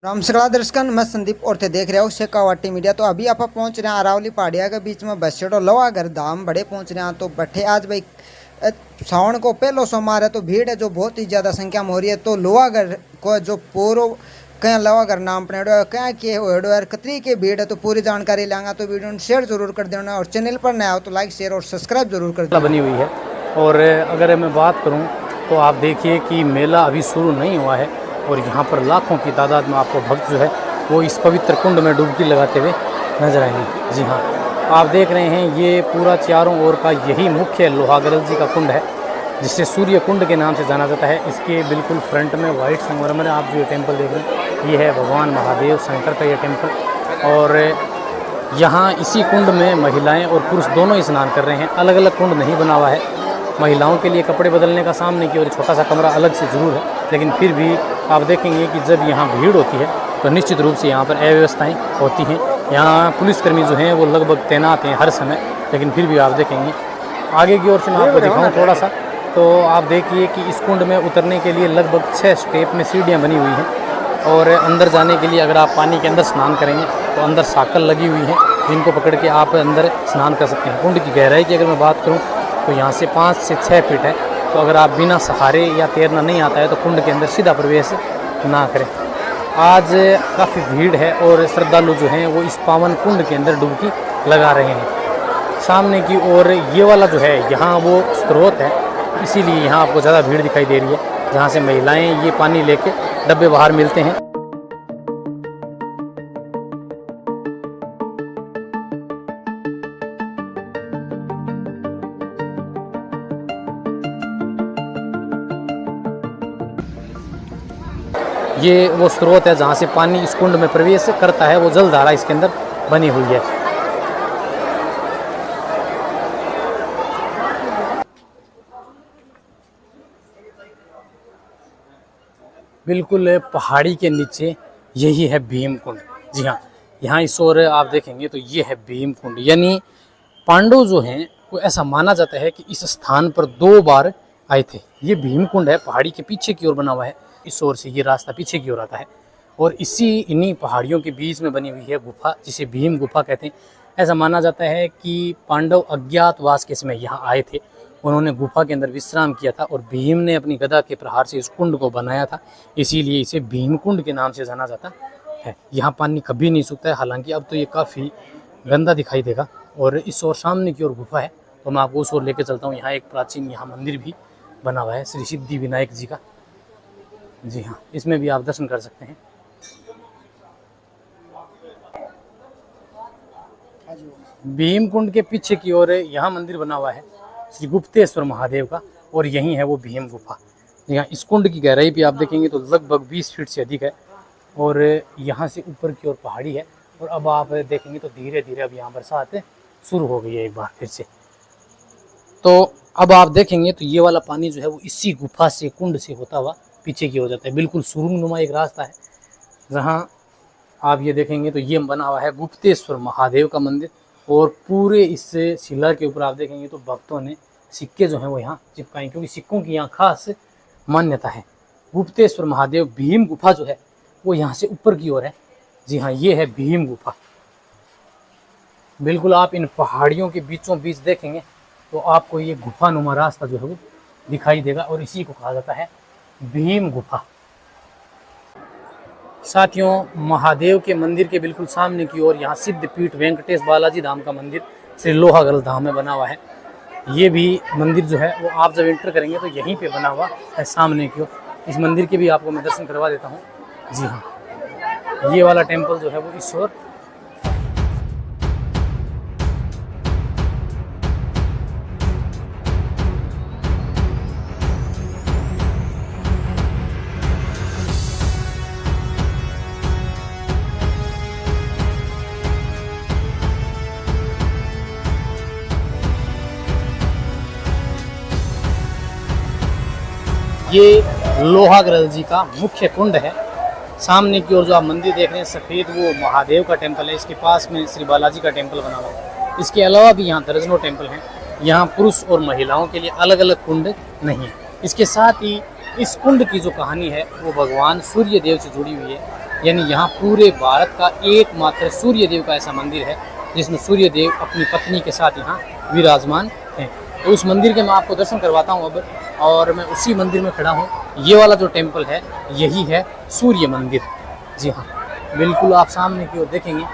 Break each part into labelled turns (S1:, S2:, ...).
S1: नमस्कार दर्शकों, मैं संदीप और थे देख रहे हो शेखावाटी मीडिया। तो अभी आप पहुंच रहे हैं अरावली पहाड़िया के बीच में बस और लोहागढ़ धाम बड़े पहुंच रहे हैं। तो बट्ठे आज भाई सावन को पहलो सोमवार है, तो भीड़ है जो बहुत ही ज़्यादा संख्या में हो रही है। तो लोहागढ़ को जो पूर्व कहीं लोहागढ़ नाम पड़ेगा क्या किए हो कतरी की भीड़ है, तो पूरी जानकारी लेंगे। तो वीडियो शेयर जरूर कर देना और चैनल पर नया हो तो लाइक शेयर और सब्सक्राइब जरूर कर देना।
S2: बनी हुई है। और अगर मैं बात करूं तो आप देखिए कि मेला अभी शुरू नहीं हुआ है और यहाँ पर लाखों की तादाद में आपको भक्त जो है वो इस पवित्र कुंड में डुबकी लगाते हुए नजर आएंगे। जी हाँ, आप देख रहे हैं ये पूरा चारों ओर का यही मुख्य लोहागढ़ जी का कुंड है, जिसे सूर्य कुंड के नाम से जाना जाता है। इसके बिल्कुल फ्रंट में वाइट संगमरमर आप जो ये टेम्पल देख रहे हैं ये है भगवान महादेव शंकर का ये टेम्पल। और यहाँ इसी कुंड में महिलाएँ और पुरुष दोनों स्नान कर रहे हैं। अलग अलग कुंड नहीं बना हुआ है। महिलाओं के लिए कपड़े बदलने का सामने की ओर छोटा सा कमरा अलग से ज़रूर है, लेकिन फिर भी आप देखेंगे कि जब यहाँ भीड़ होती है तो निश्चित रूप से यहाँ पर अव्यवस्थाएँ होती हैं। यहाँ पुलिसकर्मी जो हैं वो लगभग तैनात हैं हर समय, लेकिन फिर भी आप देखेंगे। आगे की ओर से मैं आपको दिखाऊँ थोड़ा सा, तो आप देखिए कि इस कुंड में उतरने के लिए लगभग 6 स्टेप में सीढ़ियाँ बनी हुई हैं। और अंदर जाने के लिए अगर आप पानी के अंदर स्नान करेंगे तो अंदर साकल लगी हुई हैं, जिनको पकड़ के आप अंदर स्नान कर सकते हैं। कुंड की गहराई की अगर मैं बात करूँ तो यहाँ से 5 से 6 फीट है। तो अगर आप बिना सहारे या तैरना नहीं आता है तो कुंड के अंदर सीधा प्रवेश ना करें। आज काफ़ी भीड़ है और श्रद्धालु जो हैं वो इस पावन कुंड के अंदर डुबकी लगा रहे हैं। सामने की ओर ये वाला जो है यहाँ वो स्रोत है, इसीलिए यहाँ आपको ज़्यादा भीड़ दिखाई दे रही है, जहाँ से महिलाएँ ये पानी लेके डब्बे बाहर मिलते हैं। ये वो स्रोत है जहाँ से पानी इस कुंड में प्रवेश करता है, वो जलधारा इसके अंदर बनी हुई है। बिल्कुल पहाड़ी के नीचे यही है भीम कुंड। जी हाँ, यहाँ इस ओर आप देखेंगे तो ये है भीम कुंड, यानी पांडव जो हैं वो ऐसा माना जाता है कि इस स्थान पर 2 बार आए थे। ये भीम कुंड है, पहाड़ी के पीछे की ओर बना हुआ है। इस ओर से ये रास्ता पीछे की ओर आता है और इन्हीं पहाड़ियों के बीच में बनी हुई है गुफा, जिसे भीम गुफा कहते हैं। ऐसा माना जाता है कि पांडव अज्ञातवास के समय यहाँ आए थे, उन्होंने गुफा के अंदर विश्राम किया था और भीम ने अपनी गदा के प्रहार से इस कुंड को बनाया था, इसीलिए इसे भीम कुंड के नाम से जाना जाता है। यहाँ पानी कभी नहीं सूखता है, हालांकि अब तो ये काफ़ी गंदा दिखाई देगा। और इस ओर सामने की ओर गुफा है, तो मैं आपको उस ओर लेके चलता हूँ। यहाँ एक प्राचीन यहाँ मंदिर भी बना हुआ है श्री सिद्धि विनायक जी का। जी हाँ, इसमें भी आप दर्शन कर सकते हैं। भीम कुंड के पीछे की ओर यहाँ मंदिर बना हुआ है श्री गुप्तेश्वर महादेव का, और यही है वो भीम गुफा। यहाँ इस कुंड की गहराई भी आप देखेंगे तो लगभग 20 फीट से अधिक है और यहाँ से ऊपर की ओर पहाड़ी है। और अब आप देखेंगे तो धीरे धीरे अब यहाँ बरसात शुरू हो गई है एक बार फिर से। तो अब आप देखेंगे तो ये वाला पानी जो है वो इसी गुफा से कुंड से होता हुआ पीछे की हो जाता है। बिल्कुल सुरंगनुमा एक रास्ता है, जहाँ आप ये देखेंगे तो ये बना हुआ है गुप्तेश्वर महादेव का मंदिर। और पूरे इस शिला के ऊपर आप देखेंगे तो भक्तों ने सिक्के जो हैं वो यहाँ चिपकाए, क्योंकि सिक्कों की यहाँ खास मान्यता है। गुप्तेश्वर महादेव भीम गुफा जो है वो यहाँ से ऊपर की ओर है। जी हाँ, ये है भीम गुफा। बिल्कुल आप इन पहाड़ियों के बीचों बीच देखेंगे तो आपको ये गुफानुमा रास्ता जो है वो दिखाई देगा, और इसी को कहा जाता है भीम गुफा। साथियों, महादेव के मंदिर के बिल्कुल सामने की ओर यहाँ सिद्धपीठ वेंकटेश बालाजी धाम का मंदिर श्री लोहागढ़ धाम में बना हुआ है। ये भी मंदिर जो है वो आप जब एंटर करेंगे तो यहीं पे बना हुआ है सामने की ओर। इस मंदिर के भी आपको मैं दर्शन करवा देता हूँ। जी हाँ, ये वाला टेम्पल जो है वो इस ओर। ये लोहागढ़ जी का मुख्य कुंड है। सामने की ओर जो आप मंदिर देख रहे हैं सफ़ेद, वो महादेव का टेम्पल है। इसके पास में श्री बालाजी का टेम्पल बना हुआ है। इसके अलावा भी यहाँ दर्जनों टेम्पल हैं। यहाँ पुरुष और महिलाओं के लिए अलग अलग कुंड नहीं है। इसके साथ ही इस कुंड की जो कहानी है वो भगवान सूर्य देव से जुड़ी हुई है। यानी यहाँ पूरे भारत का एकमात्र सूर्य देव का ऐसा मंदिर है जिसमें सूर्य देव अपनी पत्नी के साथ यहाँ विराजमान हैं। तो उस मंदिर के मैं आपको दर्शन करवाता हूँ अब, और मैं उसी मंदिर में खड़ा हूँ। ये वाला जो टेम्पल है यही है सूर्य मंदिर। जी हाँ, बिल्कुल आप सामने की ओर देखेंगे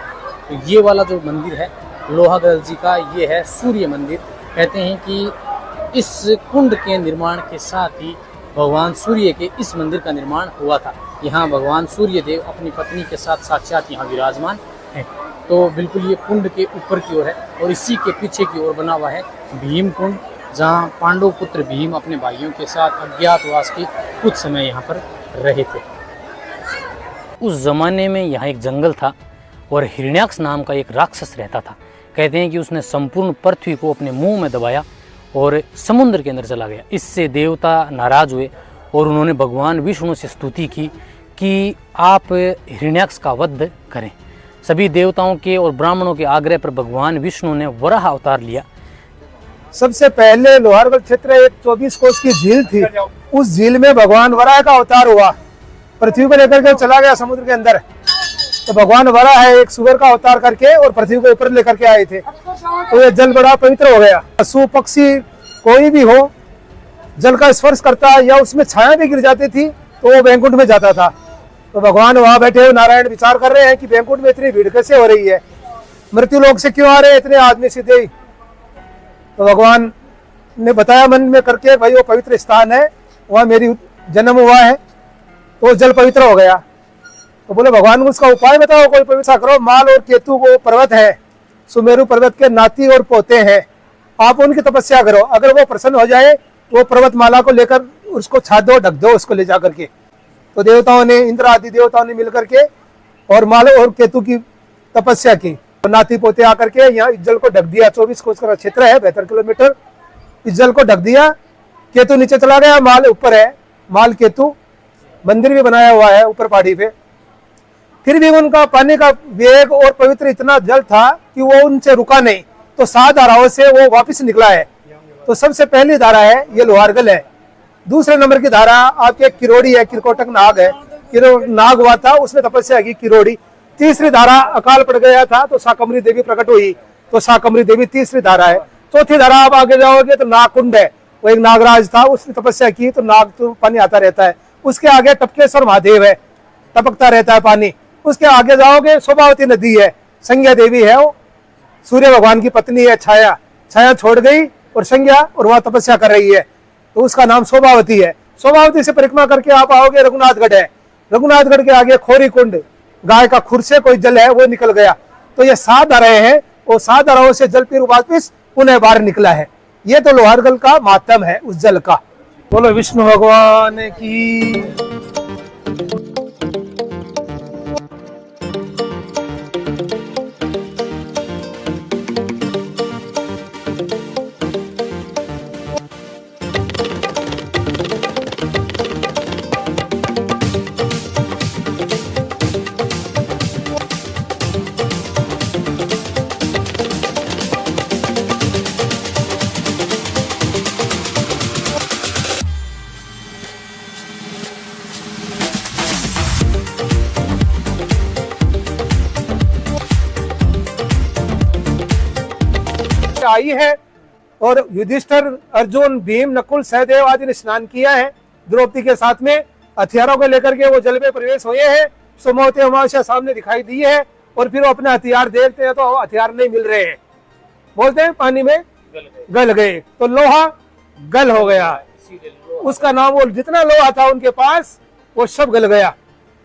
S2: तो ये वाला जो मंदिर है लोहागढ़ जी का, ये है सूर्य मंदिर। कहते हैं कि इस कुंड के निर्माण के साथ ही भगवान सूर्य के इस मंदिर का निर्माण हुआ था। यहाँ भगवान सूर्य देव अपनी पत्नी के साथ साक्षात यहाँ विराजमान हैं। तो बिल्कुल ये कुंड के ऊपर की ओर है, और इसी के पीछे की ओर बना हुआ है भीम कुंड, जहाँ पांडव पुत्र भीम अपने भाइयों के साथ अज्ञातवास के कुछ समय यहाँ पर रहे थे। उस जमाने में यहाँ एक जंगल था और हिरण्याक्ष नाम का एक राक्षस रहता था। कहते हैं कि उसने संपूर्ण पृथ्वी को अपने मुंह में दबाया और समुद्र के अंदर चला गया। इससे देवता नाराज हुए और उन्होंने भगवान विष्णु से स्तुति की कि आप हिरण्याक्ष का वध करें। सभी देवताओं के और ब्राह्मणों के आग्रह पर भगवान विष्णु ने वराह अवतार लिया।
S3: सबसे पहले लोहारगढ़ क्षेत्र एक 24 कोस की झील थी। उस झील में भगवान वराह का अवतार हुआ, पृथ्वी को लेकर के चला गया समुद्र के अंदर। तो भगवान वराह है एक सुअर का अवतार करके और पृथ्वी को ऊपर लेकर के आए थे। तो ये जल बड़ा पवित्र हो गया। पशु पक्षी कोई भी हो, जल का स्पर्श करता या उसमें छाया भी गिर जाती थी तो वो वैकुंठ में जाता था। तो भगवान वहां बैठे हुए नारायण विचार कर रहे हैं कि वैकुंठ में इतनी भीड़ कैसे हो रही है, मृत्यु लोक से क्यों आ रहे हैं इतने आदमी सीधे ही। तो भगवान ने बताया मन में करके, भाई वो पवित्र स्थान है, वहां मेरी जन्म हुआ है, तो जल पवित्र हो गया। तो बोले भगवान उसका उपाय बताओ, कोई पवित्र करो। माल और केतु वो पर्वत है, सुमेरु पर्वत के नाती और पोते हैं, आप उनकी तपस्या करो। अगर वो प्रसन्न हो जाए तो वो पर्वतमाला को लेकर उसको छाद दो, ढक दो उसको ले जा करके। तो देवताओं ने, इंद्र आदि देवताओं ने मिलकर के और माल और केतु की तपस्या की। तो नाती पोते आकर के यहाँ इस जल को ढक दिया। 24 कोस का क्षेत्र है, 72 किलोमीटर। इस जल को ढक दिया। केतु नीचे चला गया, माल ऊपर है। माल केतु मंदिर भी बनाया हुआ है ऊपर पहाड़ी पे। फिर भी उनका पानी का वेग और पवित्र इतना जल था कि वो उनसे रुका नहीं, तो 7 धाराओं से वो वापस निकला है। तो सबसे पहली धारा है ये लोहारगढ़ है। दूसरे नंबर की धारा आपके किरोड़ी है, किरकोटक नाग है। नाग हुआ था, उसने तपस्या की किरोड़ी। तीसरी धारा अकाल पड़ गया था तो शाकंभरी देवी प्रकट हुई, तो शाकंभरी देवी तीसरी धारा है। चौथी धारा आप आगे जाओगे तो नागकुंड है, वो एक नागराज था, उसने तपस्या की तो नाग तो पानी आता रहता है। उसके आगे टपकेश्वर महादेव है, टपकता रहता है पानी। उसके आगे जाओगे शोभावती नदी है, संज्ञा देवी है, वो सूर्य भगवान की पत्नी है। छाया छोड़ गई और संज्ञा और वहां तपस्या कर रही है, तो उसका नाम शोभावती है। शोभावती से परिक्रमा करके आप आओगे रघुनाथगढ़ है। रघुनाथगढ़ के आगे खोरी कुंड, गाय का खुर से कोई जल है वो निकल गया। तो ये 7 धाराएं हैं, वो 7 धाराओं से जल फिर वापिस पुनः बाहर निकला है। ये तो लोहारगढ़ का मातम है उस जल का। बोलो विष्णु भगवान की। आई है और युधिष्ठिर, अर्जुन, भीम, नकुल, सहदेव आदि ने स्नान किया है द्रौपदी के साथ में। हथियारों को लेकर के वो जल में प्रवेश हुए हैं। सोमवती अमावस्या सामने दिखाई दी है और फिर वो अपने हथियार देखते हैं तो हथियार नहीं मिल रहे हैं, बोलते हैं पानी में गल गए। तो लोहा गल हो गया, उसका नाम, वो जितना लोहा था उनके पास वो सब गल गया।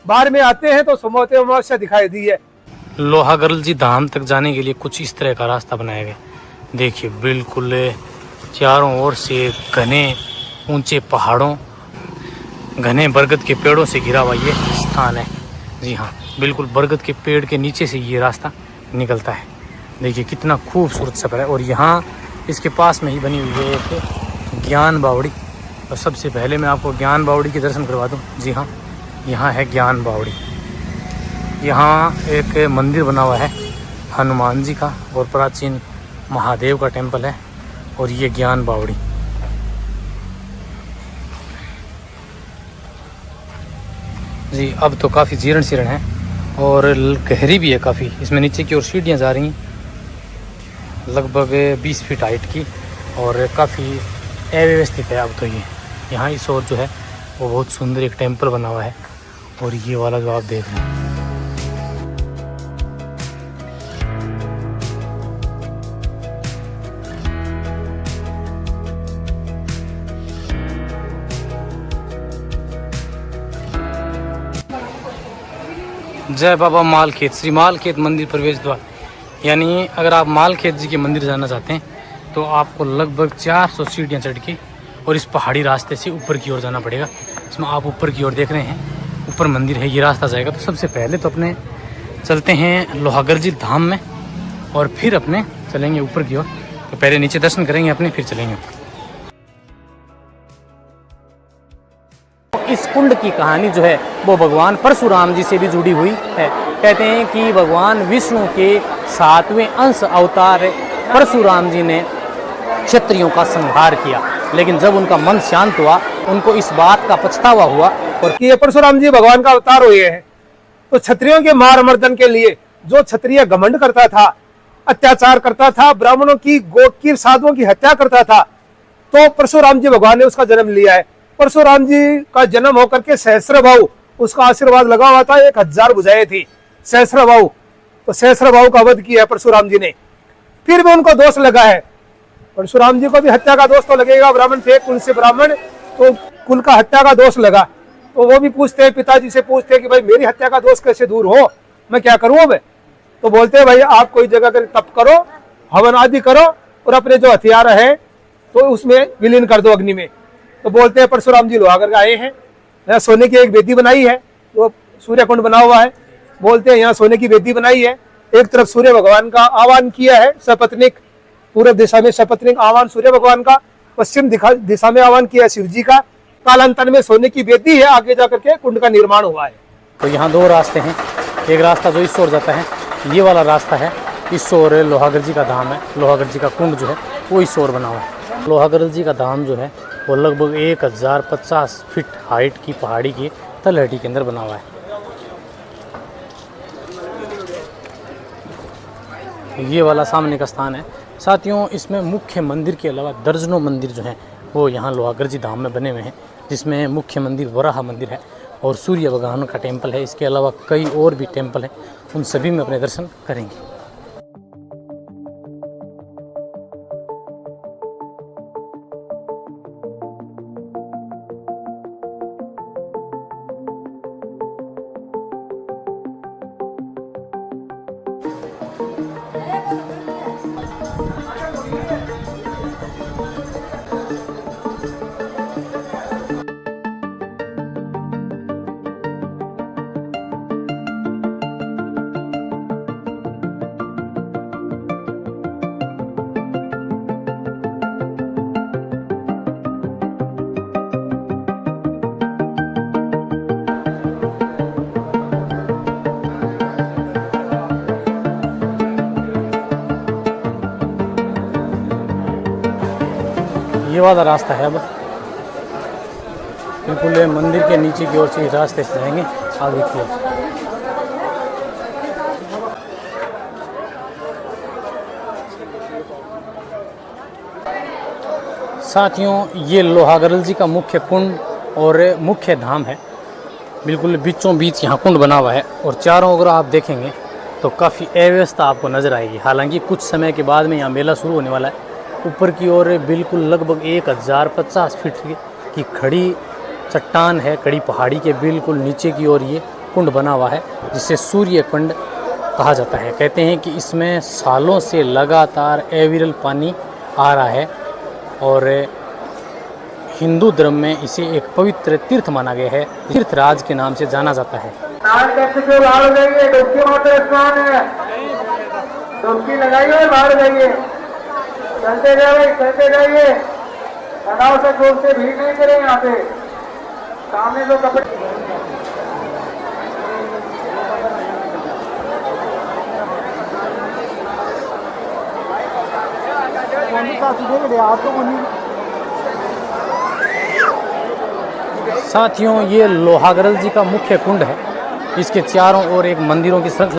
S3: बाहर में आते हैं तो सोमवती अमावस्या दिखाई दी है।
S2: लोहागढ़ जी धाम तक जाने के लिए कुछ इस तरह का रास्ता बनाया गया। देखिए बिल्कुल चारों ओर से घने ऊंचे पहाड़ों, घने बरगद के पेड़ों से घिरा हुआ ये स्थान है। जी हाँ, बिल्कुल बरगद के पेड़ के नीचे से ये रास्ता निकलता है। देखिए कितना खूबसूरत सफर है। और यहाँ इसके पास में ही बनी हुई है एक ज्ञान बावड़ी। और सबसे पहले मैं आपको ज्ञान बावड़ी के दर्शन करवा दूँ। जी हाँ, यहाँ है ज्ञान बावड़ी। यहाँ एक मंदिर बना हुआ है हनुमान जी का और प्राचीन महादेव का टेम्पल है। और ये ज्ञान बावड़ी, जी अब तो काफ़ी जीर्ण शीर्ण है और गहरी भी है काफ़ी। इसमें नीचे की ओर सीढ़ियाँ जा रही हैं लगभग 20 फीट हाइट की और काफ़ी अव्यवस्थित है। अब तो ये यहाँ इस ओर जो है वो बहुत सुंदर एक टेम्पल बना हुआ है और ये वाला जो आप देख रहे हैं जय बाबा मालखेत श्री मालखेत मंदिर प्रवेश द्वार। यानी अगर आप मालखेत जी के मंदिर जाना चाहते हैं तो आपको लगभग 400 सीढ़ियाँ चढ़ के और इस पहाड़ी रास्ते से ऊपर की ओर जाना पड़ेगा। इसमें आप ऊपर की ओर देख रहे हैं ऊपर मंदिर है, ये रास्ता जाएगा। तो सबसे पहले तो अपने चलते हैं लोहागढ़ जी धाम में और फिर अपने चलेंगे ऊपर की ओर। तो पहले नीचे दर्शन करेंगे अपने, फिर चलेंगे। इस कुंड की कहानी जो है वो भगवान परशुराम जी से भी जुड़ी हुई है। कहते हैं कि भगवान विष्णु के 7वें अंश अवतार परशुराम जी ने क्षत्रियों का संहार किया, लेकिन जब उनका मन शांत हुआ उनको इस बात का पछतावा हुआ और
S3: कि ये परशुराम जी भगवान का अवतार हुए हैं। तो क्षत्रियों के मार मर्दन के लिए जो क्षत्रिय घमंड करता था, अत्याचार करता था, ब्राह्मणों की गोकीर साधुओं की हत्या करता था, तो परशुराम जी भगवान ने उसका जन्म लिया है। परशुराम जी का जन्म होकर के सहस्त्रबाहु उसका आशीर्वाद लगा हुआ था। 1000 भुजाएं थी सहस्त्रबाहु, तो सहस्त्रबाहु का वध किया परशुराम जी ने। फिर भी उनको दोष लगा है। परशुराम जी को भी हत्या का दोष तो लगेगा, ब्राह्मण थे, कुल से ब्राह्मण, तो कुल का हत्या का दोष लगा। तो वो भी पूछते हैं, पिताजी से पूछते हैं कि भाई मेरी हत्या का दोष कैसे दूर हो, मैं क्या करूं अब। तो बोलते हैं भाई आप कोई जगह कर तप करो, हवन आदि करो और अपने जो हथियार है तो उसमें विलीन कर दो अग्नि में। तो बोलते हैं परशुराम जी लोहागढ़ आए हैं, यहाँ सोने की एक वेदी बनाई है, वो सूर्य कुंड बना हुआ है। बोलते हैं यहाँ सोने की वेदी बनाई है, एक तरफ सूर्य भगवान का आह्वान किया है सपत्निक, पूर्व दिशा में सपत्निक आह्वान सूर्य भगवान का, पश्चिम दिशा में आह्वान किया शिव जी का, कालांतर में सोने की वेदी है, आगे जाकर के कुंड का निर्माण हुआ है।
S2: तो यहाँ 2 रास्ते हैं। एक रास्ता जो इस ओर जाता है, ये वाला रास्ता है, इस ओर लोहागढ़ जी का धाम है। लोहागढ़ जी का कुंड जो है वो इस ओर बना हुआ है। लोहागढ़ जी का धाम जो है वो लगभग 1050 फीट हाइट की पहाड़ी की तलहटी के अंदर बना हुआ है। ये वाला सामने का स्थान है। साथियों इसमें मुख्य मंदिर के अलावा दर्जनों मंदिर जो हैं वो यहाँ लोहागढ़ जी धाम में बने हुए हैं, जिसमें मुख्य मंदिर वराह मंदिर है और सूर्य भगवान का टेम्पल है। इसके अलावा कई और भी टेम्पल हैं, उन सभी में अपने दर्शन करेंगे। ये वाला रास्ता है। अब बिल्कुल मंदिर के नीचे की ओर से इस रास्ते से जाएंगे आगे की ओर। साथियों ये लोहागढ़ जी का मुख्य कुंड और मुख्य धाम है। बिल्कुल बीचों बीच यहाँ कुंड बना हुआ है और चारों ओर आप देखेंगे तो काफ़ी अव्यवस्था आपको नज़र आएगी। हालांकि कुछ समय के बाद में यहाँ मेला शुरू होने वाला है। ऊपर की ओर बिल्कुल लगभग 1050 फीट की खड़ी चट्टान है। खड़ी पहाड़ी के बिल्कुल नीचे की ओर ये कुंड बना हुआ है, जिसे सूर्य कुंड कहा जाता है। कहते हैं कि इसमें सालों से लगातार अविरल पानी आ रहा है और हिंदू धर्म में इसे एक पवित्र तीर्थ माना गया है। तीर्थराज के नाम से जाना जाता है।
S3: डुबकी लगाइए और बाहर जाइए, चलते जाइए, चलते जाइए, तनाव से जोर से भीड़ नहीं करें। यहाँ पे सामने जो कपड़े
S2: साथियों, ये लोहागड़ल जी का मुख्य कुंड है। इसके चारों ओर एक मंदिरों की श्रृंखला